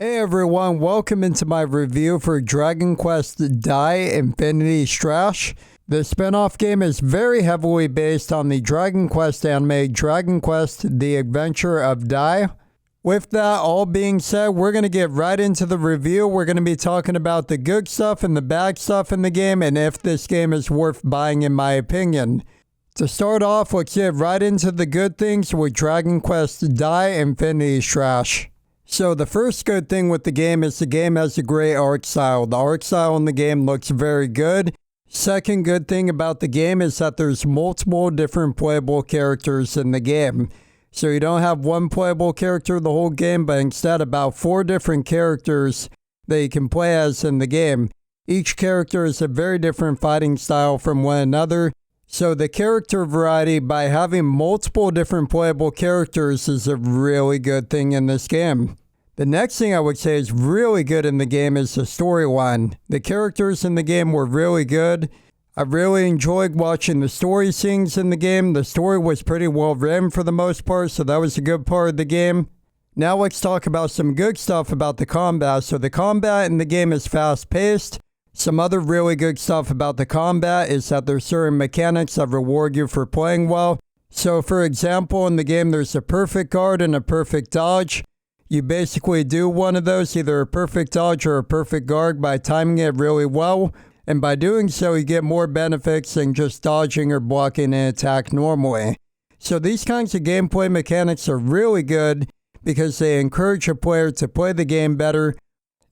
Hey everyone, welcome into my review for Dragon Quest Dai Infinity Strash. The spin-off game is very heavily based on the Dragon Quest anime Dragon Quest The Adventure of Dai. With that all being said, we're going to get right into the review. We're going to be talking about the good stuff and the bad stuff in the game and if this game is worth buying in my opinion. To start off, let's get right into the good things with Dragon Quest Dai Infinity Strash. So the first good thing with the game is the game has a great art style. The art style in the game looks very good. Second good thing about the game is that there's multiple different playable characters in the game. So you don't have one playable character the whole game, but instead about 4 different characters that you can play as in the game. Each character is a very different fighting style from one another. So the character variety by having multiple different playable characters is a really good thing in this game. The next thing I would say is really good in the game is the storyline. The characters in the game were really good. I really enjoyed watching the story scenes in the game. The story was pretty well written for the most part, so that was a good part of the game. Now let's talk about some good stuff about the combat. So the combat in the game is fast-paced. Some other really good stuff about the combat is that there's certain mechanics that reward you for playing well. So for example, in the game there's a perfect guard and a perfect dodge. You basically do one of those, either a perfect dodge or a perfect guard by timing it really well. And by doing so, you get more benefits than just dodging or blocking an attack normally. So these kinds of gameplay mechanics are really good because they encourage a player to play the game better.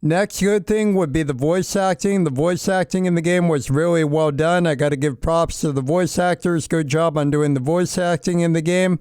Next good thing would be the voice acting. The voice acting in the game was really well done. I gotta give props to the voice actors. Good job on doing the voice acting in the game.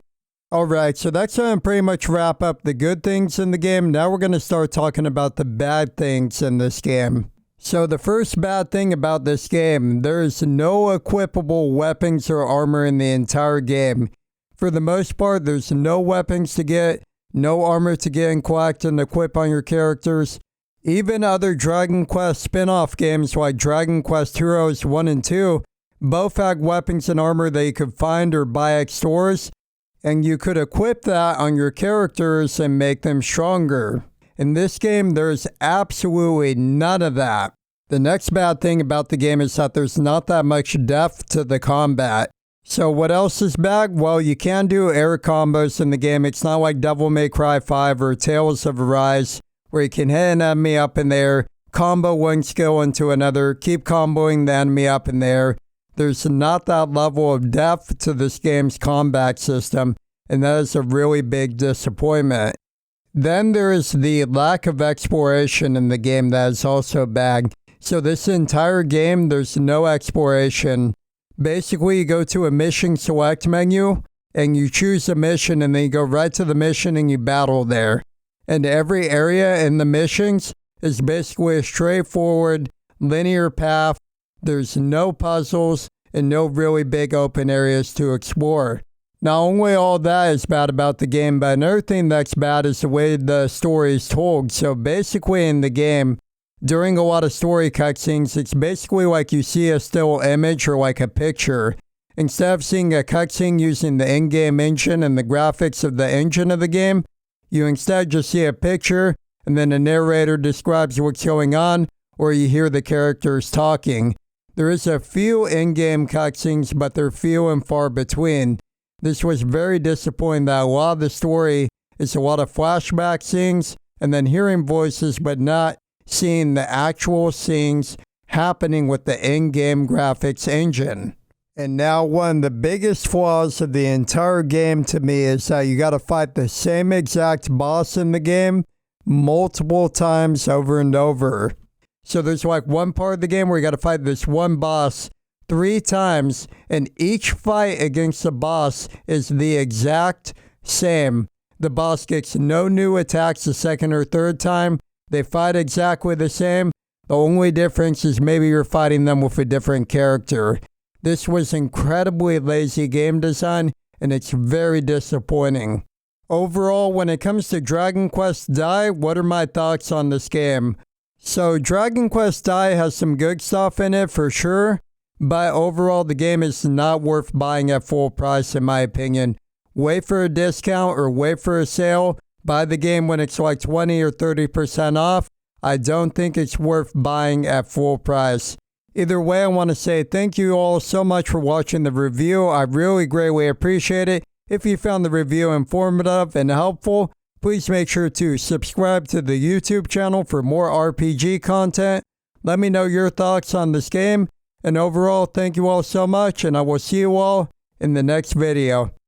Alright, so that's going to pretty much wrap up the good things in the game. Now we're going to start talking about the bad things in this game. So the first bad thing about this game, there's no equipable weapons or armor in the entire game. For the most part, there's no weapons to get, no armor to get and collect and equip on your characters. Even other Dragon Quest spin-off games like Dragon Quest Heroes 1 and 2 both had weapons and armor that you could find or buy at stores. And you could equip that on your characters and make them stronger. In this game, there's absolutely none of that. The next bad thing about the game is that there's not that much depth to the combat. So what else is bad? Well, you can do air combos in the game. It's not like Devil May Cry 5 or Tales of Arise, where you can hit an enemy up in there, combo one skill into another, keep comboing the enemy up in there. There's not that level of depth to this game's combat system, and that is a really big disappointment. Then there is the lack of exploration in the game that is also bad. So this entire game, there's no exploration. Basically, you go to a mission select menu, and you choose a mission, and then you go right to the mission and you battle there. And every area in the missions is basically a straightforward, linear path. There's no puzzles and no really big open areas to explore. Not only all that is bad about the game, but another thing that's bad is the way the story is told. So basically in the game, during a lot of story cutscenes, it's basically like you see a still image or like a picture. Instead of seeing a cutscene using the in-game engine and the graphics of the engine of the game, you instead just see a picture and then a narrator describes what's going on, or you hear the characters talking. There is a few in-game cutscenes, but they're few and far between. This was very disappointing that a lot of the story is a lot of flashback scenes and then hearing voices but not seeing the actual scenes happening with the in-game graphics engine. And now one of the biggest flaws of the entire game to me is that you gotta fight the same exact boss in the game multiple times over and over. So there's like one part of the game where you got to fight this one boss 3 times, and each fight against the boss is the exact same. The boss gets no new attacks the second or third time. They fight exactly the same. The only difference is maybe you're fighting them with a different character. This was incredibly lazy game design, and it's very disappointing. Overall, when it comes to Dragon Quest Dai, what are my thoughts on this game? So Dragon Quest Dai has some good stuff in it for sure, but overall the game is not worth buying at full price in my opinion. Wait for a discount or wait for a sale, buy the game when it's like 20 or 30% off. I don't think it's worth buying at full price. Either way, I want to say thank you all so much for watching the review. I really greatly appreciate it. If you found the review informative and helpful, please make sure to subscribe to the YouTube channel for more RPG content. Let me know your thoughts on this game. And overall, thank you all so much, and I will see you all in the next video.